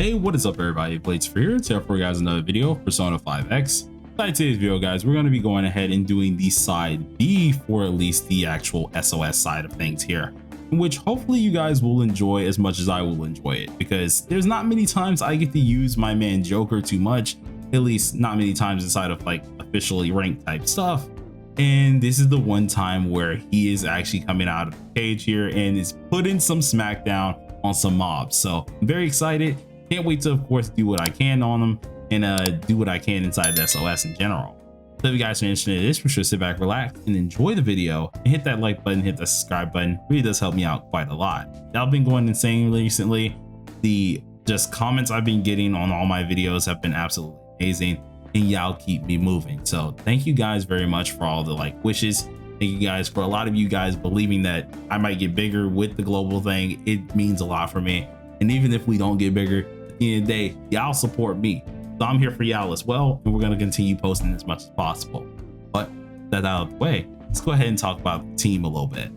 Hey, what is up everybody? Blades for here. Today for you guys another video, Persona 5X. In today's video, guys, we're going to be going ahead and doing the side B for at least the actual SOS side of things here, in which hopefully you guys will enjoy as much as I will enjoy it, because there's not many times I get to use my man Joker too much, at least not many times inside of like officially ranked type stuff. And this is the one time where he is actually coming out of the cage here and is putting some smackdown on some mobs. So I'm very excited. Can't wait to, of course, do what I can on them and do what I can inside the SOS in general. So if you guys are interested in this, be sure to sit back, relax, and enjoy the video. And hit that like button, hit that subscribe button. It really does help me out quite a lot. I've been going insane recently. The just comments I've been getting on all my videos have been absolutely amazing, and y'all keep me moving. So thank you guys very much for all the like wishes. Thank you guys for a lot of you guys believing that I might get bigger with the global thing. It means a lot for me. And even if we don't get bigger, at the end of the day, y'all support me. So I'm here for y'all as well, and we're going to continue posting as much as possible. But that out of the way, let's go ahead and talk about the team a little bit.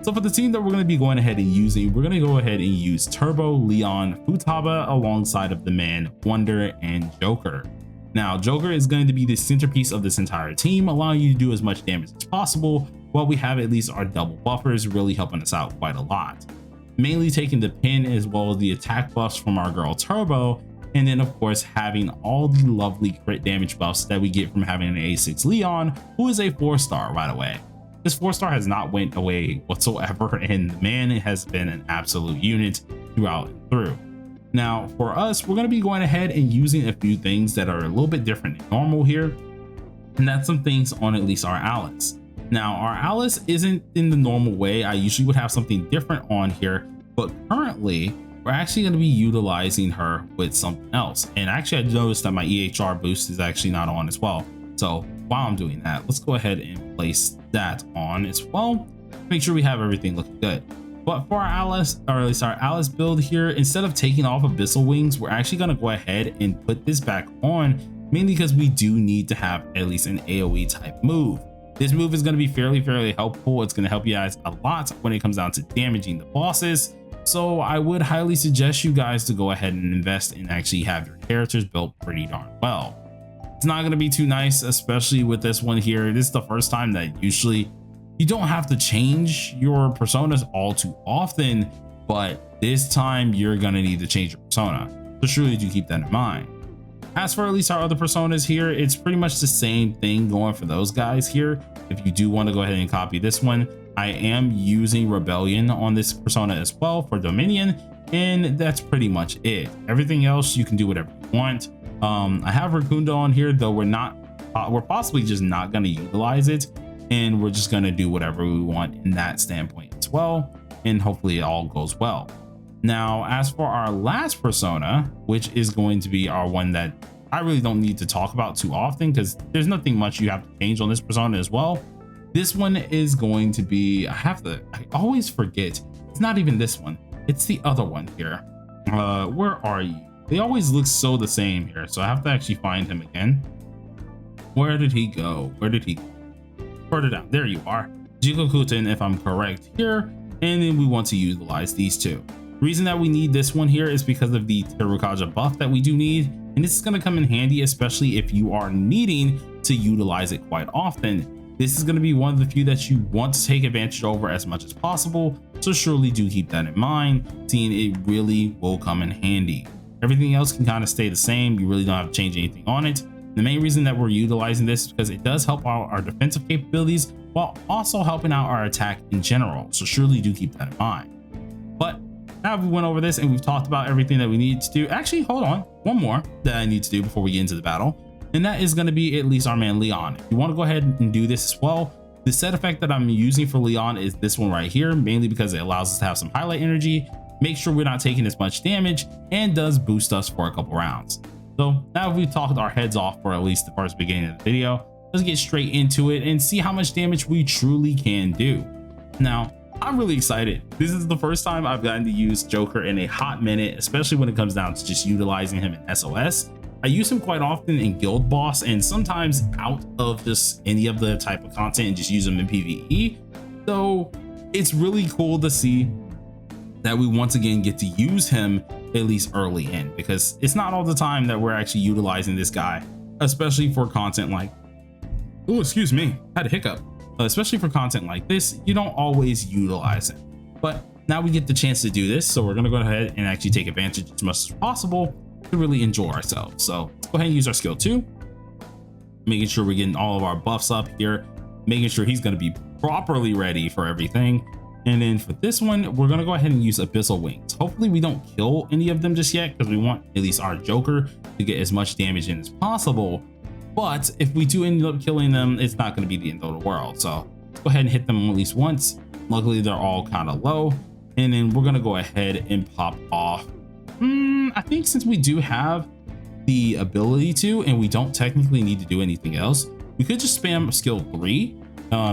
So for the team that we're going to be going ahead and using, we're going to go ahead and use Turbo, Leon, Futaba alongside of the man Wonder and Joker. Now, Joker is going to be the centerpiece of this entire team, allowing you to do as much damage as possible, while we have at least our double buffers really helping us out quite a lot. Mainly taking the pin as well as the attack buffs from our girl Turbo, and then of course having all the lovely crit damage buffs that we get from having an A6 Leon, who is a 4-star right away. This 4-star has not went away whatsoever, and the man has been an absolute unit throughout and through. Now for us, we're going to be going ahead and using a few things that are a little bit different than normal here, and that's some things on at least our Alice. Now our Alice isn't in the normal way. I usually would have something different on here, but currently we're actually going to be utilizing her with something else. And actually I noticed that my EHR boost is actually not on as well. So while I'm doing that, let's go ahead and place that on as well. Make sure we have everything looking good. But for our Alice, or at least our Alice build here, instead of taking off Abyssal Wings, we're actually going to go ahead and put this back on, mainly because we do need to have at least an AoE type move. This move is going to be fairly helpful. It's going to help you guys a lot when it comes down to damaging the bosses. So I would highly suggest you guys to go ahead and invest and actually have your characters built pretty darn well. It's not going to be too nice, especially with this one here. This is the first time that usually you don't have to change your personas all too often, but this time you're going to need to change your persona. So surely do keep that in mind. As for at least our other personas here, it's pretty much the same thing going for those guys here. If you do want to go ahead and copy this one, I am using Rebellion on this persona as well for Dominion, and that's pretty much it. Everything else you can do whatever you want. I have Rakundo on here, though we're possibly just not going to utilize it, and we're just going to do whatever we want in that standpoint as well, and hopefully it all goes well. Now, as for our last persona, which is going to be our one that I really don't need to talk about too often because there's nothing much you have to change on this persona as well. This one is going to be, I always forget, it's not even this one, it's the other one here. Where are you? They always look so the same here, so I have to actually find him again. Where did he go? Further down, there you are. Jikokuten, if I'm correct here, and then we want to utilize these two. The reason that we need this one here is because of the Terukaja buff that we do need, and this is going to come in handy, especially if you are needing to utilize it quite often. This is going to be one of the few that you want to take advantage over as much as possible, so surely do keep that in mind, seeing it really will come in handy. Everything else can kind of stay the same. You really don't have to change anything on it. The main reason that we're utilizing this is because it does help out our defensive capabilities while also helping out our attack in general, so surely do keep that in mind. But now we went over this and we've talked about everything that we need to do. Actually, hold on, one more that I need to do before we get into the battle, and that is going to be at least our man Leon. If you want to go ahead and do this as well, the set effect that I'm using for Leon is this one right here, mainly because it allows us to have some highlight energy, make sure we're not taking as much damage, and does boost us for a couple rounds. So now we've talked our heads off for at least the first beginning of the video, let's get straight into it and see how much damage we truly can do. Now, I'm really excited. This is the first time I've gotten to use Joker in a hot minute, especially when it comes down to just utilizing him in SOS. I use him quite often in Guild Boss and sometimes out of just any of the type of content and just use him in PvE. So it's really cool to see that we once again get to use him at least early in, because it's not all the time that we're actually utilizing this guy, especially for content like, oh, excuse me, had a hiccup. Especially for content like this, you don't always utilize it. But now we get the chance to do this, so we're gonna go ahead and actually take advantage as much as possible to really enjoy ourselves. So let's go ahead and use our skill 2, making sure we're getting all of our buffs up here, making sure he's gonna be properly ready for everything. And then for this one, we're gonna go ahead and use Abyssal Wings. Hopefully we don't kill any of them just yet, because we want at least our Joker to get as much damage in as possible. But if we do end up killing them, it's not gonna be the end of the world. So let's go ahead and hit them at least once. Luckily, they're all kind of low. And then we're gonna go ahead and pop off. I think since we do have the ability to, and we don't technically need to do anything else, we could just spam skill 3,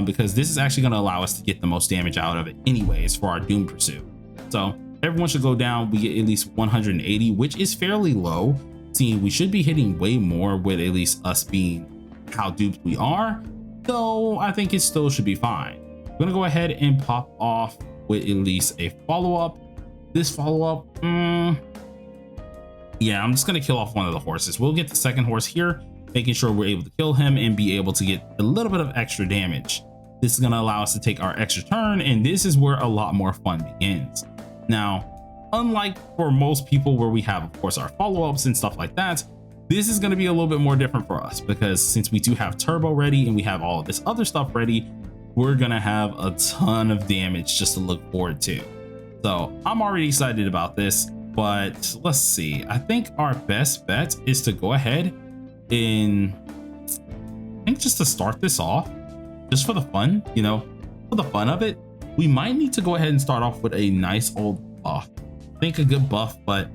because this is actually gonna allow us to get the most damage out of it anyways for our Doom Pursuit. So everyone should go down. We get at least 180, which is fairly low, seeing we should be hitting way more with at least us being how duped we are. Though I think it still should be fine. We're gonna go ahead and pop off with at least a follow-up. This follow-up, yeah, I'm just gonna kill off one of the horses. We'll get the second horse here, making sure we're able to kill him and be able to get a little bit of extra damage. This is gonna allow us to take our extra turn, and this is where a lot more fun begins. Now, unlike for most people where we have, of course, our follow-ups and stuff like that, this is gonna be a little bit more different for us, because since we do have turbo ready and we have all of this other stuff ready, we're gonna have a ton of damage just to look forward to. So I'm already excited about this, but let's see. I think our best bet is to go ahead and I think just to start this off, just for the fun, you know, for the fun of it, we might need to go ahead and start off with a nice old buff. I think a good buff, but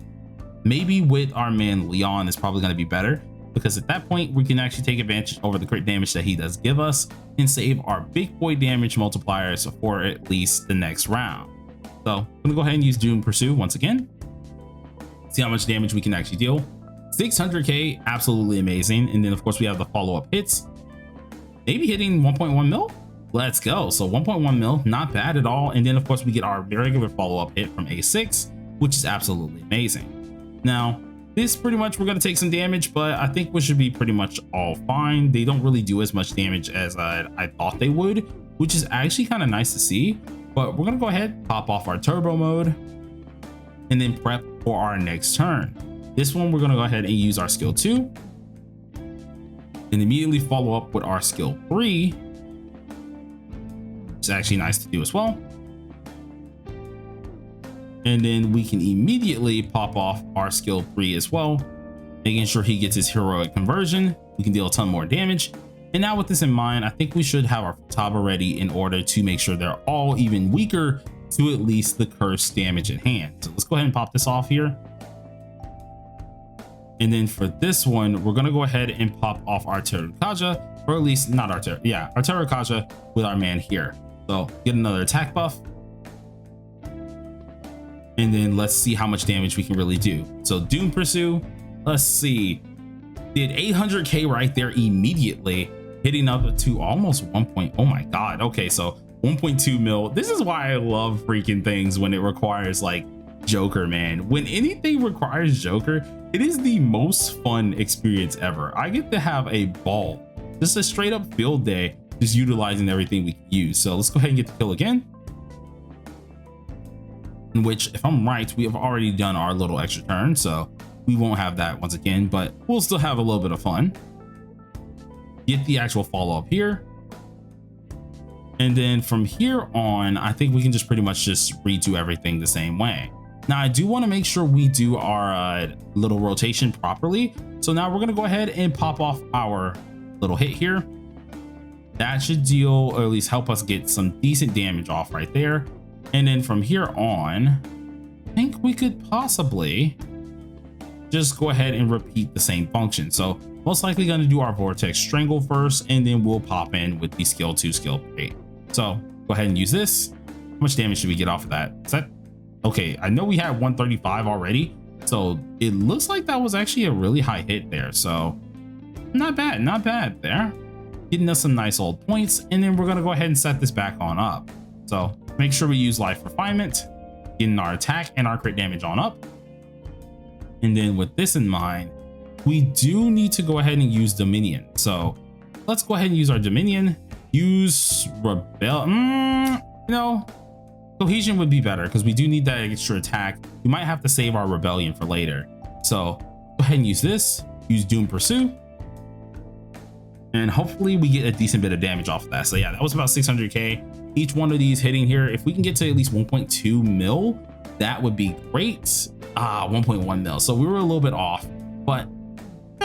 maybe with our man Leon is probably going to be better, because at that point we can actually take advantage over the crit damage that he does give us and save our big boy damage multipliers for at least the next round. So I'm gonna go ahead and use Doom Pursue once again, see how much damage we can actually deal. 600k, absolutely amazing. And then of course we have the follow-up hits, maybe hitting 1.1 mil. Let's go. So 1.1 mil, not bad at all. And then of course we get our regular follow-up hit from A6, which is absolutely amazing. Now this pretty much, we're going to take some damage, but I think we should be pretty much all fine. They don't really do as much damage as I thought they would, which is actually kind of nice to see. But we're going to go ahead, pop off our turbo mode, and then prep for our next turn. This one, we're going to go ahead and use our skill 2 and immediately follow up with our skill 3. It's actually nice to do as well. And then we can immediately pop off our skill 3 as well, making sure he gets his heroic conversion. We can deal a ton more damage. And now with this in mind, I think we should have our Futaba ready in order to make sure they're all even weaker to at least the cursed damage at hand. So let's go ahead and pop this off here. And then for this one, we're going to go ahead and pop off our Terukaja, or at least not our Terukaja with our man here. So get another attack buff. And then let's see how much damage we can really do. So Doom Pursue, let's see, did 800k right there immediately, hitting up to almost 1. Oh my god. Okay, so 1.2 mil. This is why I love freaking things when it requires like Joker, man. When anything requires Joker, it is the most fun experience ever. I get to have a ball, just a straight up field day, just utilizing everything we can use. So let's go ahead and get the kill again. In which, if I'm right, we have already done our little extra turn, so we won't have that once again, but we'll still have a little bit of fun. Get the actual follow-up here. And then from here on, I think we can just pretty much just redo everything the same way. Now, I do want to make sure we do our little rotation properly. So now we're going to go ahead and pop off our little hit here. That should deal, or at least help us get some decent damage off right there. And then from here on, I think we could possibly just go ahead and repeat the same function. So most likely going to do our Vortex Strangle first, and then we'll pop in with the skill 2, skill 3. So go ahead and use this. How much damage should we get off of that? Is that okay? I know we had 135 already, so it looks like that was actually a really high hit there. So not bad, not bad there. Getting us some nice old points, and then we're going to go ahead and set this back on up. So make sure we use Life Refinement, getting our attack and our crit damage on up. And then with this in mind, we do need to go ahead and use Dominion. So let's go ahead and use our Dominion. Use Rebel. No, Cohesion would be better because we do need that extra attack. We might have to save our Rebellion for later. So go ahead and use this. Use Doom Pursue. And hopefully we get a decent bit of damage off of that. So yeah, that was about 600k. Each one of these hitting here, if we can get to at least 1.2 mil, that would be great. 1.1 mil. So we were a little bit off, but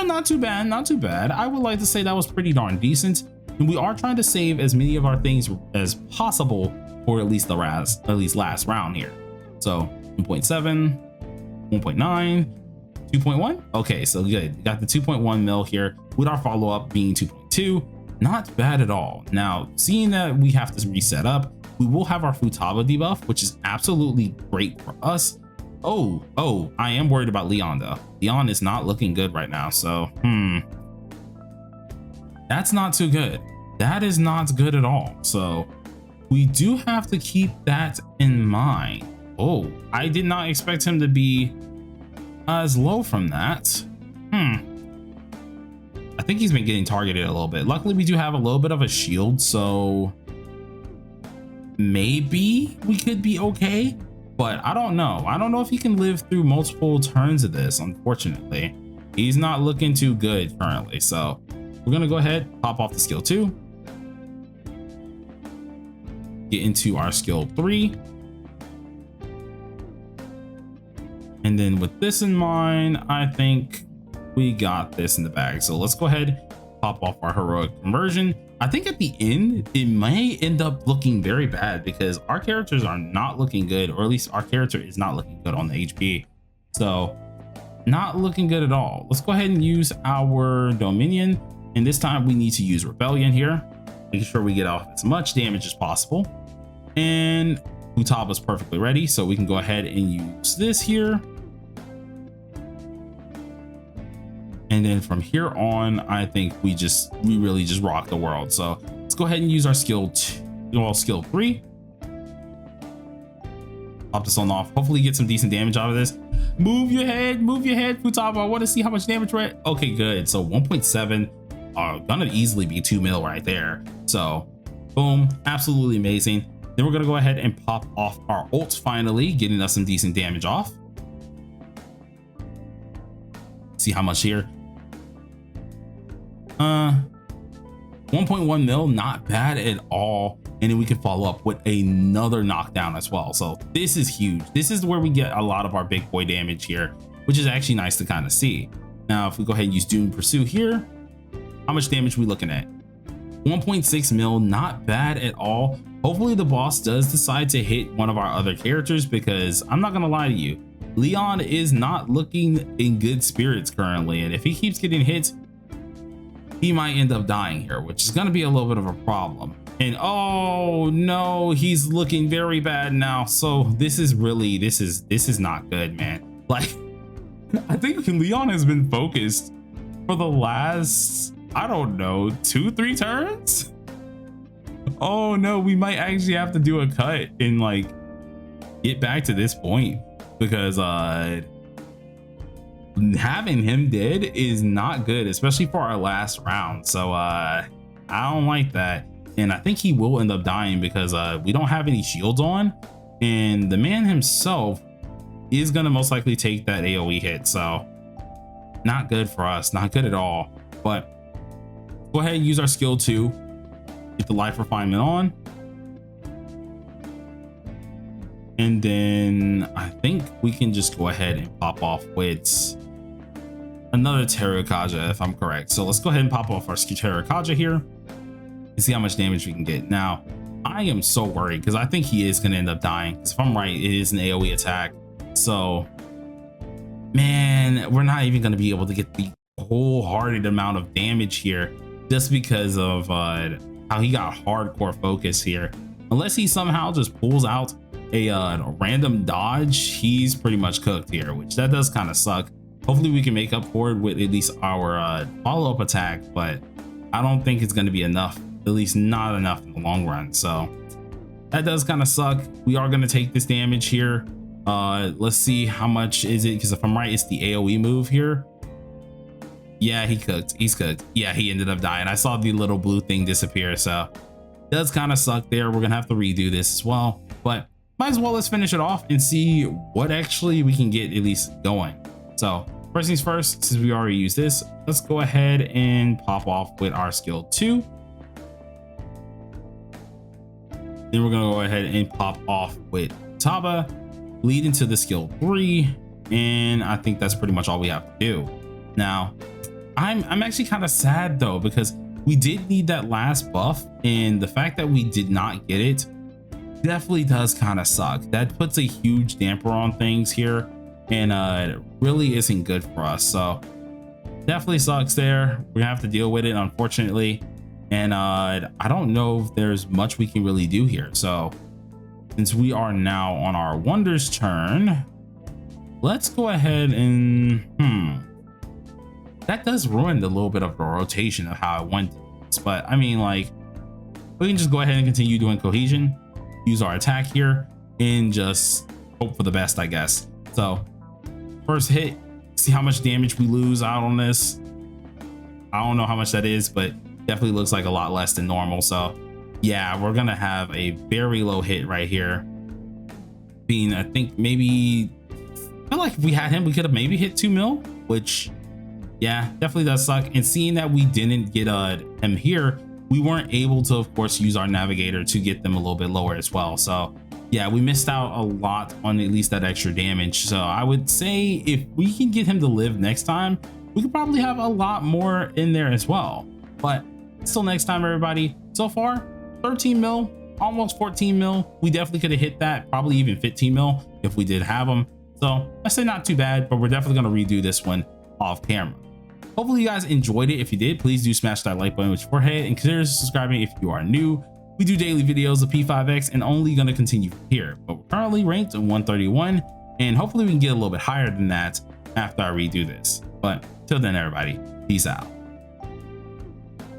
not too bad, not too bad. I would like to say that was pretty darn decent. And we are trying to save as many of our things as possible for at least last round here. So 1.7, 1.9, 2.1. Okay, so good. We got the 2.1 mil here with our follow-up being 2.2. Not bad at all. Now, seeing that we have to reset up, we will have our Futaba debuff, which is absolutely great for us. Oh, I am worried about Leon though. Leon is not looking good right now. So, that's not too good. That is not good at all. So we do have to keep that in mind. Oh, I did not expect him to be as low from that. I think he's been getting targeted a little bit. Luckily, we do have a little bit of a shield, so maybe we could be okay. But I don't know. I don't know if he can live through multiple turns of this, unfortunately. He's not looking too good currently. So we're going to go ahead, pop off the skill 2. Get into our skill 3. And then with this in mind, I think we got this in the bag. So let's go ahead, pop off our heroic conversion. I think at the end, it may end up looking very bad because our characters are not looking good, or at least our character is not looking good on the HP. So not looking good at all. Let's go ahead and use our Dominion. And this time we need to use Rebellion here, making sure we get off as much damage as possible. And Futaba is perfectly ready. So we can go ahead and use this here. And then from here on, I think we really just rock the world. So let's go ahead and use our skill 3. Pop this on off. Hopefully get some decent damage out of this. Move your head, Futaba. I want to see how much damage we're at. Okay, good. So 1.7 gonna easily be 2 mil right there. So boom, absolutely amazing. Then we're gonna go ahead and pop off our ult finally, getting us some decent damage off. See how much here. 1.1 mil, not bad at all. And then we can follow up with another knockdown as well. So this is huge. This is where we get a lot of our big boy damage here, which is actually nice to kind of see. Now, if we go ahead and use Doom Pursue here, how much damage are we looking at? 1.6 mil, not bad at all. Hopefully the boss does decide to hit one of our other characters, because I'm not gonna lie to you, Leon is not looking in good spirits currently. And if he keeps getting hit, he might end up dying here, which is going to be a little bit of a problem. And oh no, he's looking very bad now. So this is not good, man. Like, I think Leon has been focused for the last, I don't know, 2-3 turns. Oh no, we might actually have to do a cut and like get back to this point, because having him dead is not good, especially for our last round. So I don't like that. And I think he will end up dying because we don't have any shields on, and the man himself is gonna most likely take that AoE hit. So not good for us, not good at all. But go ahead and use our skill 2, get the life refinement on. And then I think we can just go ahead and pop off with another Terrakaja, if I'm correct. So let's go ahead and pop off our Terrakaja here and see how much damage we can get. Now, I am so worried because I think he is going to end up dying. Because if I'm right, it is an AoE attack. So, man, we're not even going to be able to get the wholehearted amount of damage here just because of how he got hardcore focus here. Unless he somehow just pulls out a random dodge, he's pretty much cooked here, which that does kind of suck. Hopefully we can make up for it with at least our follow-up attack, but I don't think it's going to be enough, at least not enough in the long run. So that does kind of suck. We are going to take this damage here. Let's see how much is it, because if I'm right, it's the AoE move here. Yeah, he's cooked. Yeah, he ended up dying. I saw the little blue thing disappear, so does kind of suck there. We're gonna have to redo this as well, but might as well let's finish it off and see what actually we can get at least going. So first things first, since we already used this, let's go ahead and pop off with our skill 2. Then we're gonna go ahead and pop off with Taba, lead into the skill 3, and I think that's pretty much all we have to do. Now, I'm actually kind of sad though, because we did need that last buff, and the fact that we did not get it definitely does kind of suck. That puts a huge damper on things here, and it really isn't good for us. So definitely sucks there. We have to deal with it, unfortunately. And I don't know if there's much we can really do here. So since we are now on our wonders turn, let's go ahead and that does ruin a little bit of the rotation of how I went. But I mean, like, we can just go ahead and continue doing cohesion, use our attack here, and just hope for the best, I guess. So first hit, see how much damage we lose out on this. I don't know how much that is, but definitely looks like a lot less than normal. So yeah, we're gonna have a very low hit right here, being, I think maybe, I feel like if we had him, we could have maybe hit 2 mil, which yeah, definitely does suck. And seeing that we didn't get him here, we weren't able to, of course, use our navigator to get them a little bit lower as well. So yeah, we missed out a lot on at least that extra damage. So I would say if we can get him to live next time, we could probably have a lot more in there as well. But still, next time, everybody. So far, 13 mil, almost 14 mil. We definitely could have hit that, probably even 15 mil if we did have them. So I say not too bad, but we're definitely going to redo this one off camera. Hopefully you guys enjoyed it. If you did, please do smash that like button with your forehead and consider subscribing if you are new. We do daily videos of P5X and only going to continue from here, but we're currently ranked at 131, and hopefully we can get a little bit higher than that after I redo this. But till then, everybody, peace out.